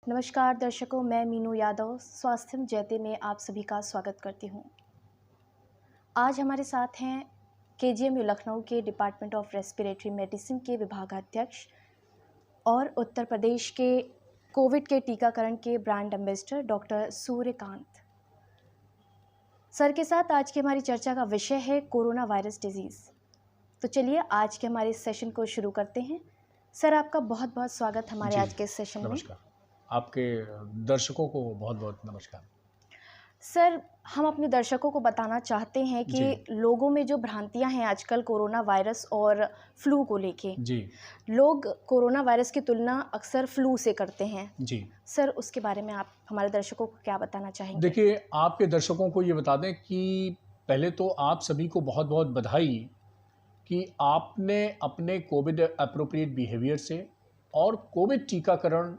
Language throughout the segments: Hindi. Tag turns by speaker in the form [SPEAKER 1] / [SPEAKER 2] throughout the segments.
[SPEAKER 1] नमस्कार दर्शकों, मैं मीनू यादव स्वास्थ्यम जयते में आप सभी का स्वागत करती हूँ। आज हमारे साथ हैं केजीएमयू लखनऊ के डिपार्टमेंट ऑफ रेस्पिरेटरी मेडिसिन के विभागाध्यक्ष और उत्तर प्रदेश के कोविड के टीकाकरण के brand ambassador doctor Suryakant sir के साथ आज की हमारी चर्चा का विषय है कोरोना वायरस डिजीज़। तो चलिए आज के हमारे इस सेशन को शुरू करते हैं। सर, आपका बहुत बहुत स्वागत हमारे आज के इस सेशन में।
[SPEAKER 2] नमस्कार। आपके दर्शकों को बहुत बहुत नमस्कार।
[SPEAKER 1] सर, हम अपने दर्शकों को बताना चाहते हैं कि लोगों में जो भ्रांतियां हैं आजकल कोरोना वायरस और फ्लू को लेके, लोग कोरोना वायरस की तुलना अक्सर फ्लू से करते हैं। सर, उसके बारे में आप हमारे दर्शकों को क्या बताना चाहेंगे?
[SPEAKER 2] देखिए, आपके दर्शकों को ये बता दें कि पहले तो आप सभी को बहुत बहुत बधाई कि आपने अपने कोविड एप्रोप्रिएट बिहेवियर से और कोविड टीकाकरण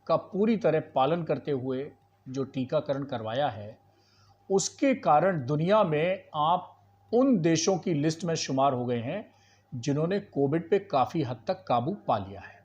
[SPEAKER 2] का पूरी तरह पालन करते हुए जो टीकाकरण करवाया है, उसके कारण दुनिया में आप उन देशों की लिस्ट में शुमार हो गए हैं जिन्होंने कोविड पे काफ़ी हद तक काबू पा लिया है।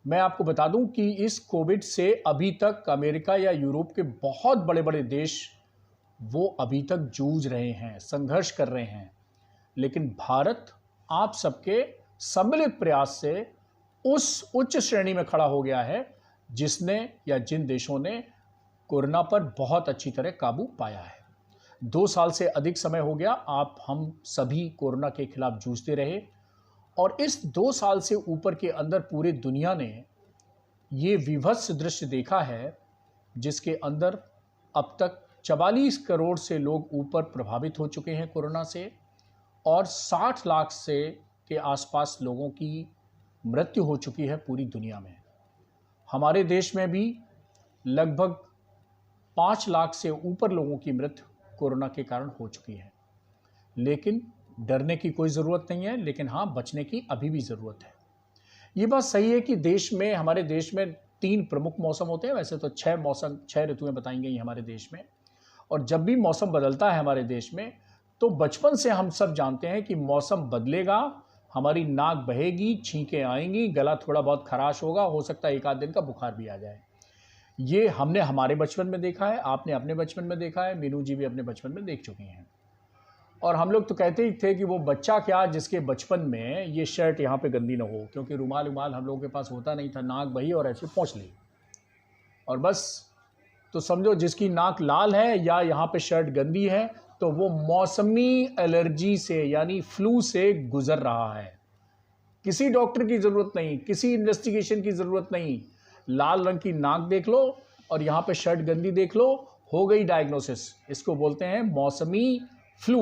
[SPEAKER 2] मैं आपको बता दूं कि इस कोविड से अभी तक अमेरिका या यूरोप के बहुत बड़े बड़े देश वो अभी तक जूझ रहे हैं, संघर्ष कर रहे हैं, लेकिन भारत आप सबके सम्मिलित प्रयास से उस उच्च श्रेणी में खड़ा हो गया है जिसने या जिन देशों ने कोरोना पर बहुत अच्छी तरह काबू पाया है। 2 साल से अधिक समय हो गया आप हम सभी कोरोना के खिलाफ जूझते रहे और इस 2 साल से ऊपर के अंदर पूरी दुनिया ने ये विभत्स दृश्य देखा है जिसके अंदर अब तक 44 करोड़ से लोग ऊपर प्रभावित हो चुके हैं कोरोना से और 60 लाख से के आसपास लोगों की मृत्यु हो चुकी है पूरी दुनिया में। हमारे देश में भी लगभग 5 लाख से ऊपर लोगों की मृत्यु कोरोना के कारण हो चुकी है। लेकिन डरने की कोई ज़रूरत नहीं है, लेकिन हाँ, बचने की अभी भी ज़रूरत है। ये बात सही है कि हमारे देश में 3 प्रमुख मौसम होते हैं। वैसे तो 6 ऋतुएं बताई गई हमारे देश में, और जब भी मौसम बदलता है हमारे देश में तो बचपन से हम सब जानते हैं कि मौसम बदलेगा, हमारी नाक बहेगी, छींकें आएंगी, गला थोड़ा बहुत खराश होगा, हो सकता है 1 आध दिन का बुखार भी आ जाए। ये हमने हमारे बचपन में देखा है, आपने अपने बचपन में देखा है, मीनू जी भी अपने बचपन में देख चुकी हैं। और हम लोग तो कहते ही थे कि वो बच्चा क्या जिसके बचपन में ये शर्ट यहाँ पे गंदी ना हो, क्योंकि रुमाल हम लोगों के पास होता नहीं था, नाक बही और ऐसे पोंछ ली और बस। तो समझो जिसकी नाक लाल है या यहाँ पे शर्ट गंदी है तो वो मौसमी एलर्जी से यानी फ्लू से गुजर रहा है। किसी डॉक्टर की ज़रूरत नहीं, किसी इन्वेस्टिगेशन की ज़रूरत नहीं, लाल रंग की नाक देख लो और यहाँ पे शर्ट गंदी देख लो, हो गई डायग्नोसिस। इसको बोलते हैं मौसमी फ्लू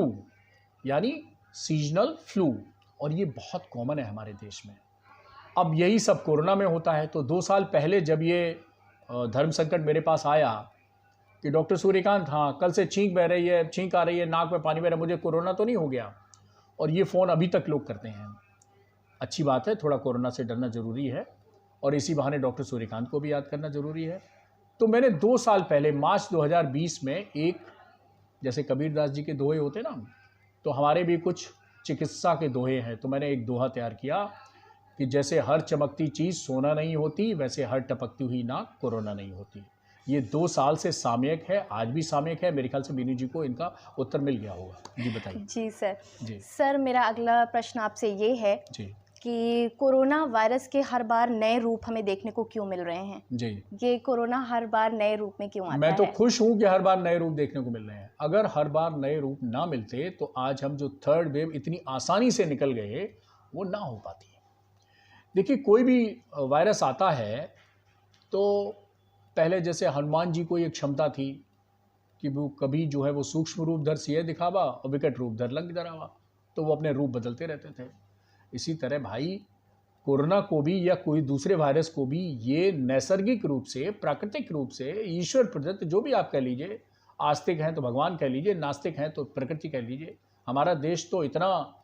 [SPEAKER 2] यानी सीजनल फ्लू, और ये बहुत कॉमन है हमारे देश में। अब यही सब कोरोना में होता है। तो 2 साल पहले जब ये धर्म संकट मेरे पास आया कि डॉक्टर सूर्यकांत, हाँ कल से छींक बह रही है, छींक आ रही है, नाक में पानी बह रहा है, मुझे कोरोना तो नहीं हो गया? और ये फ़ोन अभी तक लोग करते हैं। अच्छी बात है, थोड़ा कोरोना से डरना ज़रूरी है और इसी बहाने डॉक्टर सूर्यकांत को भी याद करना ज़रूरी है। तो मैंने 2 साल पहले मार्च 2020 में एक, जैसे कबीरदास जी के दोहे होते ना, तो हमारे भी कुछ चिकित्सा के दोहे हैं, तो मैंने एक दोहा तैयार किया कि जैसे हर चमकती चीज़ सोना नहीं होती, वैसे हर टपकती हुई नाक कोरोना नहीं होती। ये 2 साल से सामयिक है, आज भी सामयिक है। मेरे ख्याल से मीनू जी को इनका उत्तर मिल गया होगा। जी बताइए।
[SPEAKER 1] जी सर। सर, मेरा अगला प्रश्न आपसे ये है कि कोरोना वायरस के हर बार नए रूप हमें देखने को क्यों मिल रहे हैं? ये कोरोना हर बार नए रूप में क्यों आता है?
[SPEAKER 2] मैं तो खुश हूँ कि हर बार नए रूप देखने को मिल रहे हैं। अगर हर बार नए रूप ना मिलते तो आज हम जो 3rd वेव इतनी आसानी से निकल गए वो ना हो पाती। देखिए, कोई भी वायरस आता है तो पहले जैसे हनुमान जी को ये क्षमता थी कि वो कभी जो है वो सूक्ष्म रूप धर सिंह दिखावा और विकट रूप धर लंक धरावा, तो वो अपने रूप बदलते रहते थे। इसी तरह भाई कोरोना को भी या कोई दूसरे वायरस को भी ये नैसर्गिक रूप से, प्राकृतिक रूप से, ईश्वर प्रदत्त, जो भी आप कह लीजिए, आस्तिक हैं तो भगवान कह लीजिए, नास्तिक हैं तो प्रकृति कह लीजिए। हमारा देश तो इतना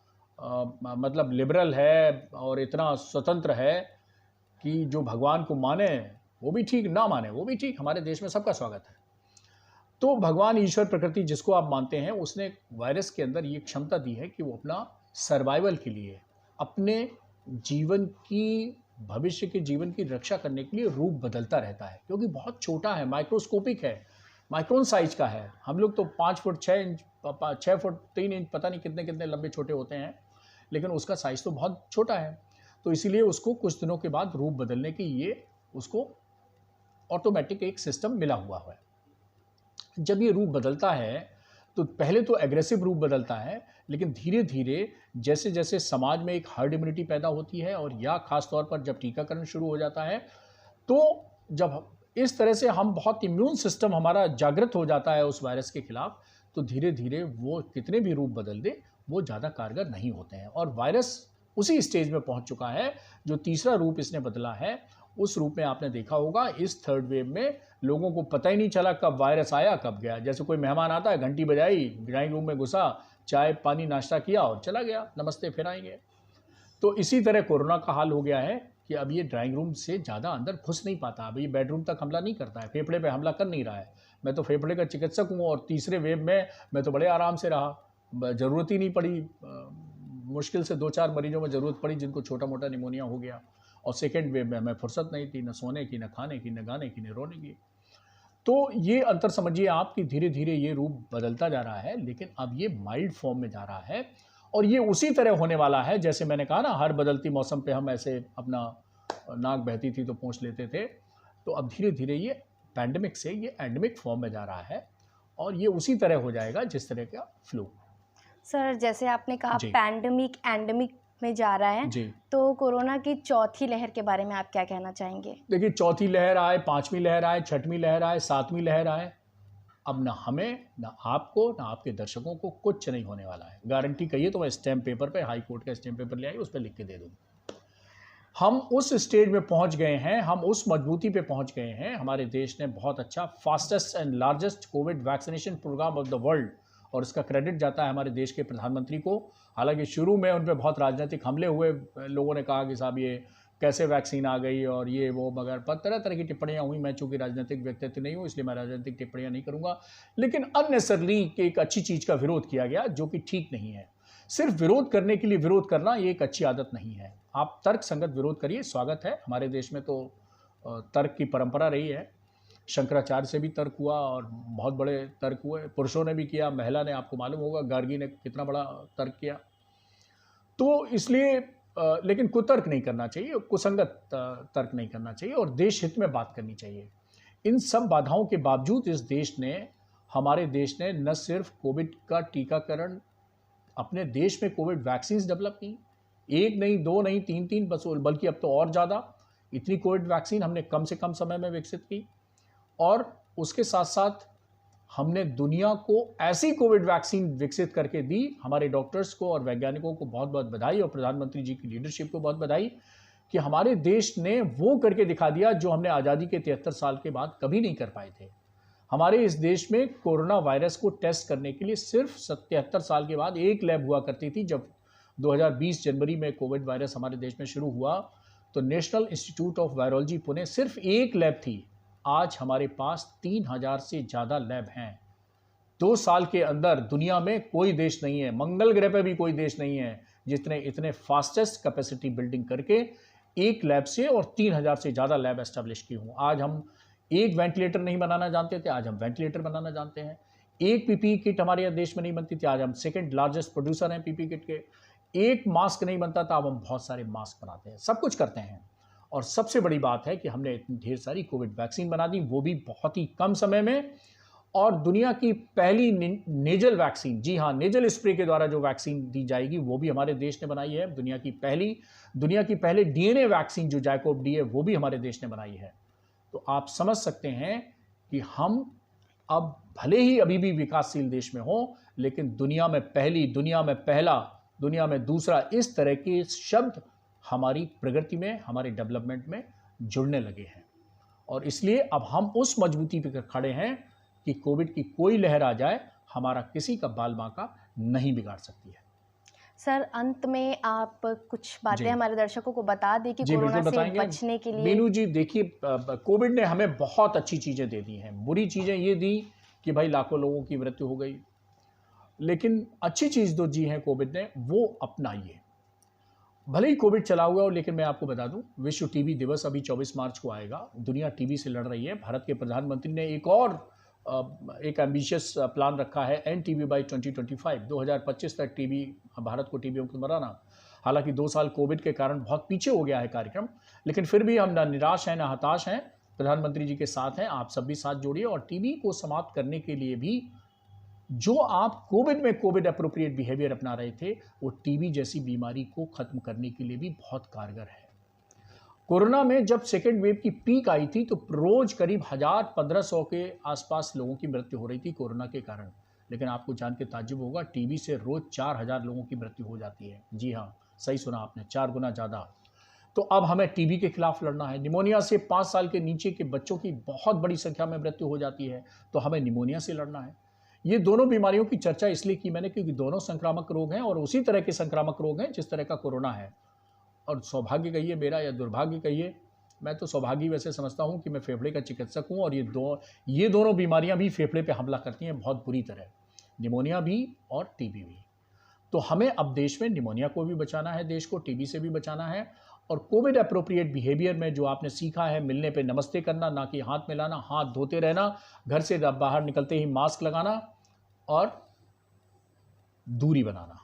[SPEAKER 2] मतलब लिबरल है और इतना स्वतंत्र है कि जो भगवान को माने वो भी ठीक, ना माने वो भी ठीक, हमारे देश में सबका स्वागत है। तो भगवान, ईश्वर, प्रकृति जिसको आप मानते हैं, उसने वायरस के अंदर ये क्षमता दी है कि वो अपना सर्वाइवल के लिए, अपने जीवन की भविष्य के जीवन की रक्षा करने के लिए रूप बदलता रहता है, क्योंकि बहुत छोटा है, माइक्रोस्कोपिक है, माइक्रोन साइज का है। हम लोग तो 5 फुट 6 इंच 6 फुट 3 इंच पता नहीं कितने कितने लंबे छोटे होते हैं, लेकिन उसका साइज तो बहुत छोटा है। तो इसीलिए उसको कुछ दिनों के बाद रूप बदलने की ये उसको ऑटोमेटिक एक सिस्टम मिला हुआ है। जब ये रूप बदलता है तो पहले तो एग्रेसिव रूप बदलता है, लेकिन धीरे धीरे जैसे जैसे समाज में एक हर्ड इम्यूनिटी पैदा होती है, और या खास तौर पर जब टीकाकरण शुरू हो जाता है, तो जब इस तरह से हम बहुत इम्यून सिस्टम हमारा जागृत हो जाता है उस वायरस के खिलाफ, तो धीरे धीरे वो कितने भी रूप बदल दे वो ज़्यादा कारगर नहीं होते हैं। और वायरस उसी स्टेज में पहुंच चुका है, जो तीसरा रूप इसने बदला है, उस रूप में आपने देखा होगा इस थर्ड वेव में लोगों को पता ही नहीं चला कब वायरस आया कब गया। जैसे कोई मेहमान आता है, घंटी बजाई, ड्राइंग रूम में घुसा, चाय पानी नाश्ता किया और चला गया, नमस्ते फिर आएंगे। तो इसी तरह कोरोना का हाल हो गया है कि अब ये ड्राइंग रूम से ज़्यादा अंदर घुस नहीं पाता, अब ये बेडरूम तक हमला नहीं करता है, फेफड़े पे हमला कर नहीं रहा है। मैं तो फेफड़े का चिकित्सक हूँ, और तीसरे वेव में मैं तो बड़े आराम से रहा, ज़रूरत ही नहीं पड़ी। मुश्किल से 2-4 मरीजों में ज़रूरत पड़ी जिनको छोटा मोटा निमोनिया हो गया, और सेकेंड वेव में हमें फुर्सत नहीं थी, न सोने की, न खाने की, न गाने की, न रोने की। तो ये अंतर समझिए आप कि धीरे धीरे ये रूप बदलता जा रहा है, लेकिन अब ये माइल्ड फॉर्म में जा रहा है, और ये उसी तरह होने वाला है जैसे मैंने कहा ना, हर बदलती मौसम पे हम ऐसे अपना नाक बहती थी तो पोंछ लेते थे। तो अब धीरे धीरे ये पैंडेमिक से ये एंडेमिक फॉर्म में जा रहा है, और ये उसी तरह हो जाएगा जिस तरह का फ्लू।
[SPEAKER 1] सर, जैसे आपने कहा
[SPEAKER 2] जी
[SPEAKER 1] पैंडेमिक एंडेमिक में जा रहा है,
[SPEAKER 2] जी।
[SPEAKER 1] तो कोरोना की चौथी लहर के बारे में आप क्या कहना चाहेंगे?
[SPEAKER 2] देखिए, चौथी लहर आए, पांचवी लहर आए, छठवीं लहर आए, सातवीं लहर आए, अब ना हमें, ना आपको, ना आपके दर्शकों को कुछ नहीं होने वाला है। गारंटी कहिए तो मैं स्टैम्प पेपर पे, हाई कोर्ट का स्टैम्प पेपर ले आई, उस पर लिख के दे दूँ। हम उस स्टेज में पहुंच गए हैं, हम उस मजबूती पे पहुंच गए हैं। हमारे देश ने बहुत अच्छा fastest and largest covid vaccination programme of the world, और इसका क्रेडिट जाता है हमारे देश के प्रधानमंत्री को। हालांकि शुरू में उन पर बहुत राजनीतिक हमले हुए, लोगों ने कहा कि साहब ये कैसे वैक्सीन आ गई और ये वो, मगर तरह तरह की टिप्पणियां हुई। मैं चूंकि राजनीतिक व्यक्तित्व नहीं हूं, इसलिए मैं राजनीतिक टिप्पणियां नहीं करूंगा, लेकिन अननेसेसरली एक अच्छी चीज़ का विरोध किया गया जो कि ठीक नहीं है। सिर्फ विरोध करने के लिए विरोध करना ये एक अच्छी आदत नहीं है। आप तर्क संगत विरोध करिए, स्वागत है। हमारे देश में तो तर्क की परंपरा रही है, शंकराचार्य से भी तर्क हुआ और बहुत बड़े तर्क हुए, पुरुषों ने भी किया, महिला ने, आपको मालूम होगा गार्गी ने कितना बड़ा तर्क किया। तो इसलिए लेकिन कुतर्क नहीं करना चाहिए, कुसंगत तर्क नहीं करना चाहिए, और देश हित में बात करनी चाहिए। इन सब बाधाओं के बावजूद इस देश ने, हमारे देश ने न सिर्फ कोविड का टीकाकरण, अपने देश में कोविड वैक्सीन डेवलप की, एक नहीं, दो नहीं, तीन बल्कि अब तो और ज़्यादा, इतनी कोविड वैक्सीन हमने कम से कम समय में विकसित की। और उसके साथ साथ हमने दुनिया को ऐसी कोविड वैक्सीन विकसित करके दी। हमारे डॉक्टर्स को और वैज्ञानिकों को बहुत बहुत बधाई, और प्रधानमंत्री जी की लीडरशिप को बहुत बधाई कि हमारे देश ने वो करके दिखा दिया जो हमने आज़ादी के 73 साल के बाद कभी नहीं कर पाए थे। हमारे इस देश में कोरोना वायरस को टेस्ट करने के लिए सिर्फ 77 साल के बाद एक लैब हुआ करती थी। जब 2020 जनवरी में कोविड वायरस हमारे देश में शुरू हुआ, तो national institute of virology Pune सिर्फ एक लैब थी। आज हमारे पास 3000 से ज़्यादा लैब हैं। 2 साल के अंदर दुनिया में कोई देश नहीं है, मंगल ग्रह पर भी कोई देश नहीं है, जिसने इतने फास्टेस्ट कैपेसिटी बिल्डिंग करके एक लैब से और 3000 से ज़्यादा लैब एस्टेब्लिश की हूँ। आज हम एक वेंटिलेटर नहीं बनाना जानते थे, आज हम वेंटिलेटर बनाना जानते हैं। एक पीपीई किट हमारे देश में नहीं बनती थी, आज हम सेकंड लार्जेस्ट प्रोड्यूसर हैं पीपीई किट के। एक मास्क नहीं बनता था, अब हम बहुत सारे मास्क बनाते हैं, सब कुछ करते हैं। और सबसे बड़ी बात है कि हमने इतनी ढेर सारी कोविड वैक्सीन बना दी, वो भी बहुत ही कम समय में। और दुनिया की पहली नेजल वैक्सीन, जी हाँ, नेजल स्प्रे के द्वारा जो वैक्सीन दी जाएगी वो भी हमारे देश ने बनाई है। दुनिया की पहले डीएनए वैक्सीन जो जाइकोव डी है, वो भी हमारे देश ने बनाई है। तो आप समझ सकते हैं कि हम अब भले ही अभी भी विकासशील देश में हो, लेकिन दुनिया में पहली, दुनिया में पहला, दुनिया में दूसरा, इस तरह के शब्द हमारी प्रगति में, हमारे डेवलपमेंट में जुड़ने लगे हैं। और इसलिए अब हम उस मजबूती पर खड़े हैं कि कोविड की कोई लहर आ जाए, हमारा किसी का बाल बांका नहीं बिगाड़ सकती है।
[SPEAKER 1] सर, अंत में आप कुछ बातें हमारे दर्शकों को बता दें कि
[SPEAKER 2] जी,
[SPEAKER 1] कोरोना
[SPEAKER 2] बिल्कुल
[SPEAKER 1] से
[SPEAKER 2] बताएंगे।
[SPEAKER 1] बचने के लिए।
[SPEAKER 2] मीनू जी, देखिए, कोविड ने हमें बहुत अच्छी चीज़ें दे दी हैं। बुरी चीज़ें ये दी कि भाई लाखों लोगों की मृत्यु हो गई, लेकिन अच्छी चीज़ जो जी है कोविड ने, वो अपनाइए। भले ही कोविड चला हुआ हो, लेकिन मैं आपको बता दूं, विश्व टीबी दिवस अभी 24 मार्च को आएगा। दुनिया टीबी से लड़ रही है। भारत के प्रधानमंत्री ने एक एम्बिशियस प्लान रखा है, एंड टीबी बाई 2025, 2025 तक टीबी, भारत को टीबी मुक्त बनाना। हालांकि 2 साल कोविड के कारण बहुत पीछे हो गया है कार्यक्रम, लेकिन फिर भी हम ना निराश हैं ना हताश हैं। प्रधानमंत्री जी के साथ हैं, आप सब भी साथ जोड़िए। और टीबी को समाप्त करने के लिए भी जो आप कोविड में कोविड अप्रोप्रिएट बिहेवियर अपना रहे थे, वो टीबी जैसी बीमारी को खत्म करने के लिए भी बहुत कारगर है। कोरोना में जब सेकेंड वेव की पीक आई थी तो रोज करीब 1000-1500 के आसपास लोगों की मृत्यु हो रही थी कोरोना के कारण। लेकिन आपको जान के ताज्जुब होगा, टीबी से रोज 4000 लोगों की मृत्यु हो जाती है। जी हाँ, सही सुना आपने, 4 गुना ज़्यादा। तो अब हमें टीबी के खिलाफ लड़ना है। निमोनिया से 5 साल के नीचे के बच्चों की बहुत बड़ी संख्या में मृत्यु हो जाती है, तो हमें निमोनिया से लड़ना है। ये दोनों बीमारियों की चर्चा इसलिए की मैंने, क्योंकि दोनों संक्रामक रोग हैं और उसी तरह के संक्रामक रोग हैं जिस तरह का कोरोना है। और सौभाग्य कहिए मेरा या दुर्भाग्य कहिए, मैं तो सौभाग्य वैसे समझता हूँ कि मैं फेफड़े का चिकित्सक हूँ, और ये दोनों बीमारियाँ भी फेफड़े पे हमला करती हैं बहुत बुरी तरह, निमोनिया भी और टीबी भी। तो हमें अब देश में निमोनिया को भी बचाना है, देश को टीबी से भी बचाना है। और कोविड अप्रोप्रिएट बिहेवियर में जो आपने सीखा है, मिलने पे नमस्ते करना, ना कि हाथ मिलाना, हाथ धोते रहना, घर से बाहर निकलते ही मास्क लगाना और दूरी बनाना,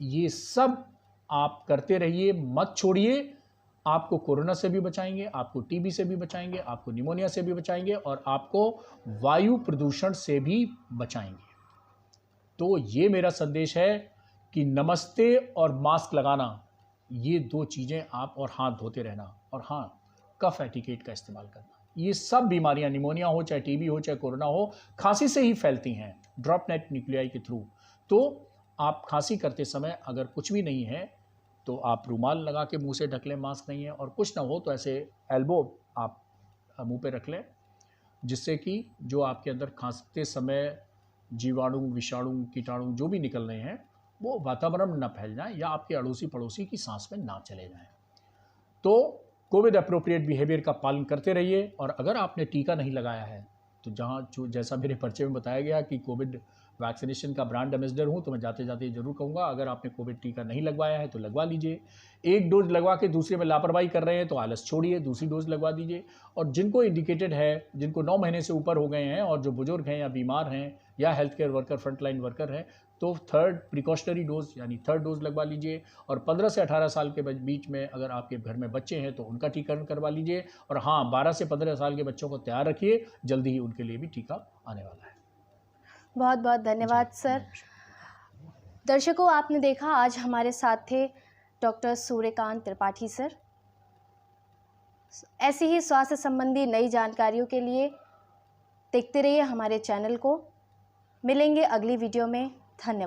[SPEAKER 2] ये सब आप करते रहिए, मत छोड़िए। आपको कोरोना से भी बचाएंगे, आपको टीबी से भी बचाएंगे, आपको निमोनिया से भी बचाएंगे, और आपको वायु प्रदूषण से भी बचाएंगे। तो ये मेरा संदेश है कि नमस्ते और मास्क लगाना, ये 2 चीज़ें आप, और हाथ धोते रहना, और हाँ, कफ एटिकेट का इस्तेमाल करना। ये सब बीमारियां, निमोनिया हो, चाहे टीबी हो, चाहे कोरोना हो, खांसी से ही फैलती हैं, ड्रॉप नेट न्यूक्लियाई के थ्रू। तो आप खांसी करते समय अगर कुछ भी नहीं है तो आप रूमाल लगा के मुंह से ढक लें, मास्क नहीं है, और कुछ ना हो तो ऐसे एल्बो आप मुंह पे रख लें, जिससे कि जो आपके अंदर खांसते समय जीवाणु, विषाणु, कीटाणु जो भी निकल रहे हैं, वो वातावरण में ना फैल जाए या आपके अड़ोसी पड़ोसी की सांस में ना चले जाएं। तो कोविड अप्रोप्रिएट बिहेवियर का पालन करते रहिए। और अगर आपने टीका नहीं लगाया है तो जैसा मेरे परिचय में बताया गया कि कोविड वैक्सीनेशन का ब्रांड एम्बेसडर हूं, तो मैं जाते जाते जरूर कहूँगा, अगर आपने कोविड टीका नहीं लगवाया है तो लगवा लीजिए। 1 डोज लगवा के दूसरे में लापरवाही कर रहे हैं तो आलस छोड़िए, दूसरी डोज लगवा दीजिए। और जिनको इंडिकेटेड है, जिनको 9 महीने से ऊपर हो गए हैं, और जो बुजुर्ग हैं या बीमार हैं या health care worker, frontline worker हैं, तो 3rd प्रिकॉशनरी डोज यानी 3rd डोज लगवा लीजिए। और 15 से 18 साल के बीच में अगर आपके घर में बच्चे हैं तो उनका टीकाकरण करवा लीजिए। और हाँ, 12 से 15 साल के बच्चों को तैयार रखिए, जल्दी ही उनके लिए भी टीका आने वाला है।
[SPEAKER 1] बहुत बहुत धन्यवाद सर। दर्शकों, आपने देखा आज हमारे साथ थे डॉक्टर सूर्यकांत त्रिपाठी सर। ऐसी ही स्वास्थ्य संबंधी नई जानकारियों के लिए देखते रहिए हमारे चैनल को। मिलेंगे अगली वीडियो में। धन्यवाद।